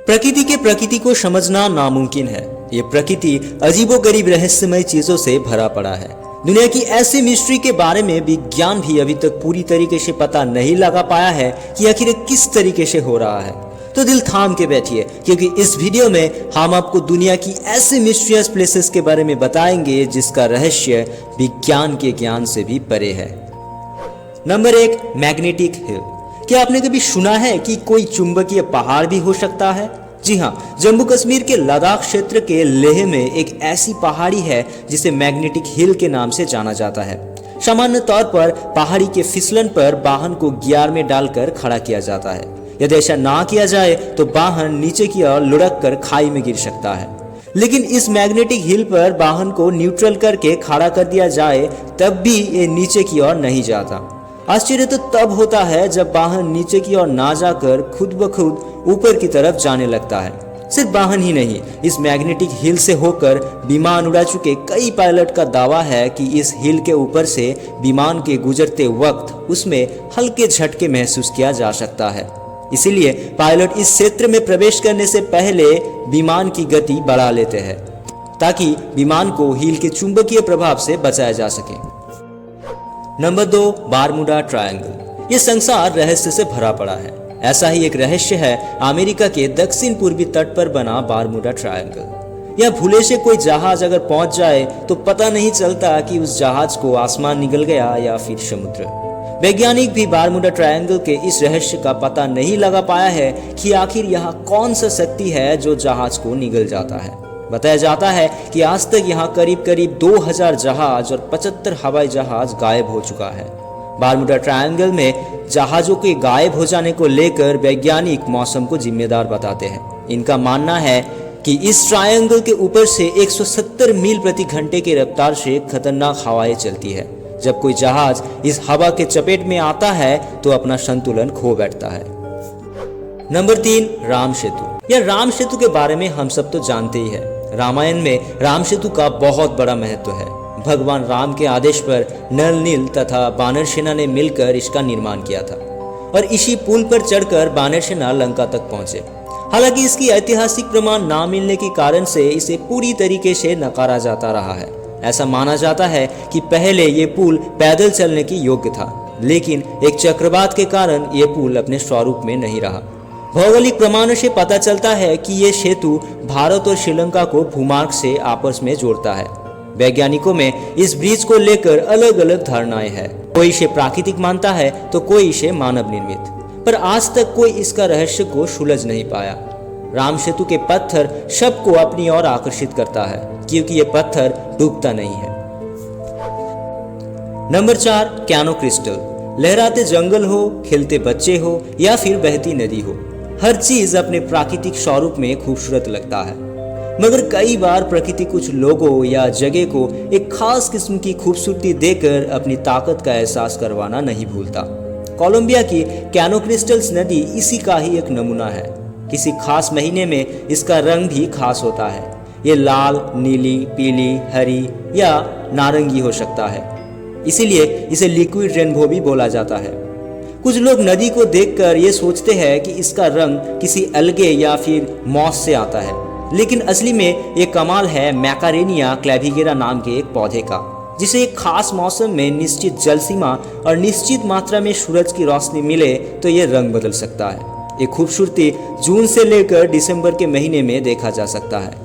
प्रकृति के प्रकृति को समझना नामुमकिन है। ये प्रकृति अजीबोगरीब रहस्यमय चीजों से भरा पड़ा है। दुनिया की ऐसी मिस्ट्री के बारे में विज्ञान भी अभी तक पूरी तरीके से पता नहीं लगा पाया है कि आखिर किस तरीके से हो रहा है। तो दिल थाम के बैठिए, क्योंकि इस वीडियो में हम आपको दुनिया की ऐसे मिस्टीरियस प्लेसेस के बारे में बताएंगे जिसका रहस्य विज्ञान के ज्ञान से भी परे है। Number 1, magnetic hill. क्या आपने कभी सुना है कि कोई चुंबकीय पहाड़ भी हो सकता है? जी हाँ, जम्मू कश्मीर के लद्दाख क्षेत्र के लेह में एक ऐसी पहाड़ी है जिसे मैग्नेटिक हिल के नाम से जाना जाता है। सामान्य तौर पर पहाड़ी के फिसलन पर वाहन को गियर में डालकर खड़ा किया जाता है। यदि ऐसा ना किया जाए तो वाहन नीचे की ओर लुढ़क कर खाई में गिर सकता है। लेकिन इस मैग्नेटिक हिल पर वाहन को न्यूट्रल करके खड़ा कर दिया जाए तब भी ये नीचे की ओर नहीं जाता। आश्चर्य तो तब होता है जब वाहन नीचे की ओर ना जाकर खुद ब खुद ऊपर की तरफ जाने लगता है। सिर्फ वाहन ही नहीं, इस मैग्नेटिक हिल से होकर विमान उड़ा चुके कई पायलट का दावा है कि इस हिल के ऊपर से विमान के गुजरते वक्त उसमें हल्के झटके महसूस किया जा सकता है। इसीलिए पायलट इस क्षेत्र में प्रवेश करने से पहले विमान की गति बढ़ा लेते हैं ताकि विमान को हिल के चुंबकीय प्रभाव से बचाया जा सके। Number 2, Bermuda triangle. ये संसार रहस्य से भरा पड़ा है। ऐसा ही एक रहस्य है अमेरिका के दक्षिण पूर्वी तट पर बना बारमूडा ट्रायंगल। यह भूले से कोई जहाज अगर पहुंच जाए तो पता नहीं चलता कि उस जहाज को आसमान निगल गया या फिर समुद्र। वैज्ञानिक भी बारमूडा ट्रायंगल के इस रहस्य का पता नहीं लगा पाया है कि आखिर यहाँ कौन सा शक्ति है जो जहाज को निगल जाता है। बताया जाता है कि आज तक यहाँ करीब 2000 जहाज और 75 हवाई जहाज गायब हो चुका है। बारमूडा ट्रायंगल में जहाजों के गायब हो जाने को लेकर वैज्ञानिक मौसम को जिम्मेदार बताते हैं। इनका मानना है कि इस ट्रायंगल के ऊपर से 170 मील प्रति घंटे की रफ्तार से खतरनाक हवाएं चलती है। जब कोई जहाज इस हवा के चपेट में आता है तो अपना संतुलन खो बैठता है। नंबर 3, राम सेतु। यह राम सेतु के बारे में हम सब तो जानते ही है। रामायण में राम सेतु का बहुत बड़ा महत्व है। भगवान राम के आदेश पर नल, नील तथा बानर सेना ने मिलकर इसका निर्माण किया था और इसी पुल पर चढ़कर बानर सेना लंका तक पहुंचे। हालांकि इसकी ऐतिहासिक प्रमाण ना मिलने के कारण से इसे पूरी तरीके से नकारा जाता रहा है। ऐसा माना जाता है कि पहले ये पुल पैदल चलने की योग्य था, लेकिन एक चक्रवात के कारण ये पुल अपने स्वरूप में नहीं रहा। भौगोलिक प्रमाणों से पता चलता है कि ये सेतु भारत और श्रीलंका को भूमार्ग से आपस में जोड़ता है। वैज्ञानिकों में इस ब्रिज को लेकर अलग अलग धारणाएं हैं। कोई इसे प्राकृतिक मानता है तो कोई इसे मानव निर्मित, पर आज तक कोई इसका रहस्य को सुलझ नहीं पाया। राम सेतु के पत्थर सबको अपनी ओर आकर्षित करता है क्योंकि ये पत्थर डूबता नहीं है। Number 4, canoe crystal. लहराते जंगल हो, खिलते बच्चे हो या फिर बहती नदी हो, हर चीज अपने प्राकृतिक स्वरूप में खूबसूरत लगता है। मगर कई बार प्रकृति कुछ लोगों या जगह को एक खास किस्म की खूबसूरती देकर अपनी ताकत का एहसास करवाना नहीं भूलता। कोलंबिया की कैनो क्रिस्टल्स नदी इसी का ही एक नमूना है। किसी खास महीने में इसका रंग भी खास होता है। ये लाल, नीली, पीली, हरी या नारंगी हो सकता है। इसीलिए इसे लिक्विड रेनबो भी बोला जाता है। कुछ लोग नदी को देखकर ये सोचते हैं कि इसका रंग किसी अलगे या फिर मॉस से आता है, लेकिन असली में ये कमाल है मैकारेनिया क्लेविगेरा नाम के एक पौधे का, जिसे एक खास मौसम में निश्चित जल सीमा और निश्चित मात्रा में सूरज की रोशनी मिले तो ये रंग बदल सकता है। ये खूबसूरती जून से लेकर दिसंबर के महीने में देखा जा सकता है।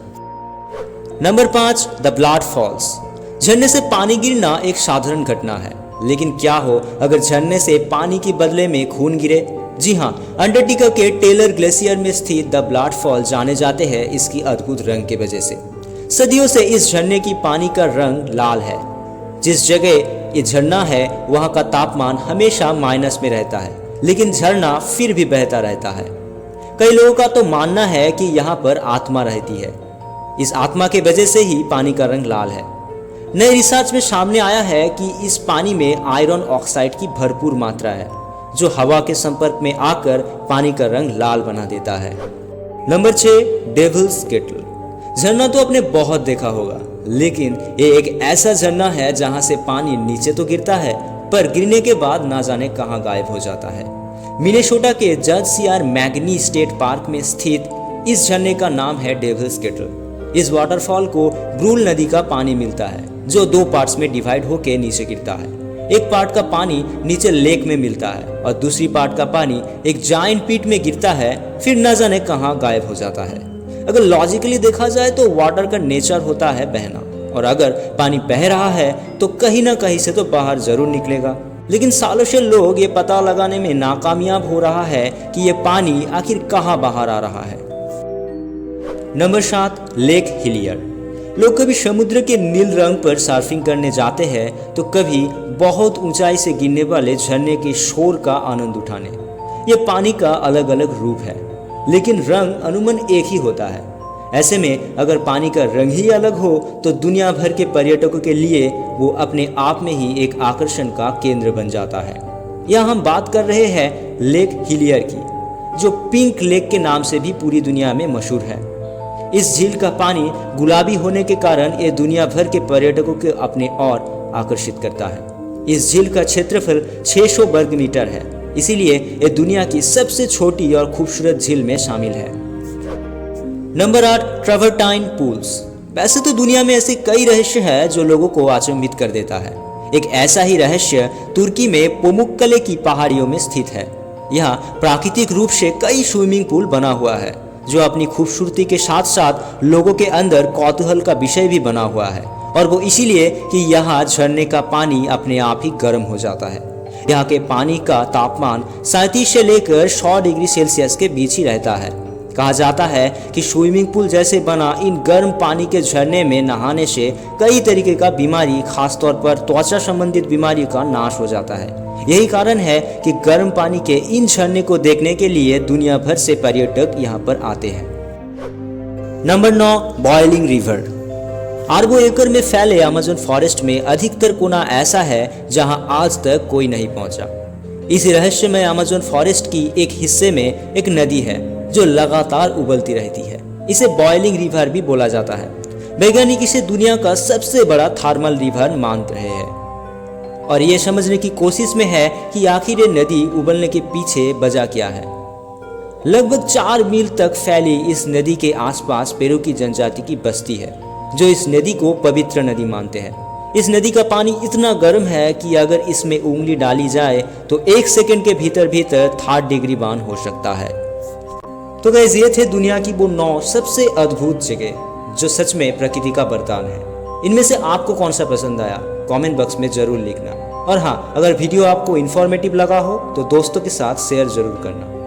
Number 5, the Blood Falls. झरने से पानी गिरना एक साधारण घटना है, लेकिन क्या हो अगर झरने से पानी के बदले में खून गिरे? जी हाँ, अंटार्कटिका के टेलर ग्लेशियर में स्थित द ब्लड फॉल जाने जाते हैं इसकी अद्भुत रंग के वजह से। सदियों से इस झरने की पानी का रंग लाल है। जिस जगह ये झरना है वहाँ का तापमान हमेशा माइनस में रहता है, लेकिन झरना फिर भी बहता रहता है। कई लोगों का तो मानना है कि यहाँ पर आत्मा रहती है। इस आत्मा के वजह से ही पानी का रंग लाल है। नए रिसर्च में सामने आया है कि इस पानी में आयरन ऑक्साइड की भरपूर मात्रा है, जो हवा के संपर्क में आकर पानी का रंग लाल बना देता है। Number 6, Devil's Kettle. झरना तो आपने बहुत देखा होगा, लेकिन ये एक ऐसा झरना है जहां से पानी नीचे तो गिरता है, पर गिरने के बाद ना जाने कहां गायब हो जाता है। मिनेसोटा के जज सीआर मैगनी स्टेट पार्क में स्थित इस झरने का नाम है डेविल्स केटल। इस वाटरफॉल को ब्रूल नदी का पानी मिलता है जो 2 पार्ट्स में डिवाइड होकर नीचे गिरता है। एक पार्ट का पानी नीचे लेक में मिलता है और दूसरी पार्ट का पानी एक जायंट पिट में गिरता है, फिर न जाने कहां गायब हो जाता है। अगर लॉजिकली देखा जाए तो वाटर का नेचर होता है बहना, और अगर पानी बह रहा है तो कहीं ना कहीं से तो बाहर जरूर निकलेगा। लेकिन सालों से लोग ये पता लगाने में नाकामयाब हो रहा है कि ये पानी आखिर कहां बाहर आ रहा है। Number 7, lake Hillier. लोग कभी समुद्र के नील रंग पर सर्फिंग करने जाते हैं तो कभी बहुत ऊंचाई से गिरने वाले झरने के शोर का आनंद उठाने। ये पानी का अलग अलग रूप है, लेकिन रंग अनुमान एक ही होता है। ऐसे में अगर पानी का रंग ही अलग हो तो दुनिया भर के पर्यटकों के लिए वो अपने आप में ही एक आकर्षण का केंद्र बन जाता है। यहाँ हम बात कर रहे हैं लेक हिलियर की, जो पिंक लेक के नाम से भी पूरी दुनिया में मशहूर है। इस झील का पानी गुलाबी होने के कारण ये दुनिया भर के पर्यटकों को अपने ओर आकर्षित करता है। इस झील का क्षेत्रफल 600 वर्ग मीटर है, इसीलिए ये दुनिया की सबसे छोटी और खूबसूरत झील में शामिल है। Number 8, travertine pools. वैसे तो दुनिया में ऐसे कई रहस्य हैं जो लोगों को अचंभित कर देता है। एक ऐसा ही रहस्य तुर्की में पोमुक्कले की पहाड़ियों में स्थित है। यहाँ प्राकृतिक रूप से कई स्विमिंग पूल बना हुआ है जो अपनी खूबसूरती के साथ साथ लोगों के अंदर कौतूहल का विषय भी बना हुआ है, और वो इसीलिए कि यहाँ झरने का पानी अपने आप ही गर्म हो जाता है। यहाँ के पानी का तापमान 37 से लेकर 100 डिग्री सेल्सियस के बीच ही रहता है। कहा जाता है कि स्विमिंग पूल जैसे बना इन गर्म पानी के झरने में नहाने से कई तरीके का बीमारी, खासतौर पर त्वचा संबंधित बीमारी का नाश हो जाता है। यही कारण है कि गर्म पानी के इन झरने को देखने के लिए दुनिया भर से पर्यटक यहाँ पर आते हैं। Number 9, boiling river. अरबों एकड़ में फैले अमेज़न फॉरेस्ट में अधिकतर कोना ऐसा है जहां आज तक कोई नहीं पहुंचा। इस रहस्यमय अमेज़न फॉरेस्ट की एक हिस्से में एक नदी है जो लगातार उबलती रहती है। इसे बॉइलिंग रिवर भी बोला जाता है। वैज्ञानिक इसे दुनिया का सबसे बड़ा थर्मल रिवर मान रहे हैं और ये समझने की कोशिश में है कि आखिर ये नदी उबलने के पीछे वजह क्या है। लगभग 4 मील तक फैली इस नदी के आसपास पेरू की जनजाति की बस्ती है जो इस नदी को पवित्र नदी मानते हैं। इस नदी का पानी इतना गर्म है कि अगर इसमें उंगली डाली जाए तो 1 सेकंड के भीतर 3 डिग्री बान हो सकता है। तो गाइस, ये थे दुनिया की वो 9 सबसे अद्भुत जगह जो सच में प्रकृति का वरदान है। इनमें से आपको कौन सा पसंद आया कमेंट बॉक्स में जरूर लिखना। और हाँ, अगर वीडियो आपको इन्फॉर्मेटिव लगा हो तो दोस्तों के साथ शेयर जरूर करना।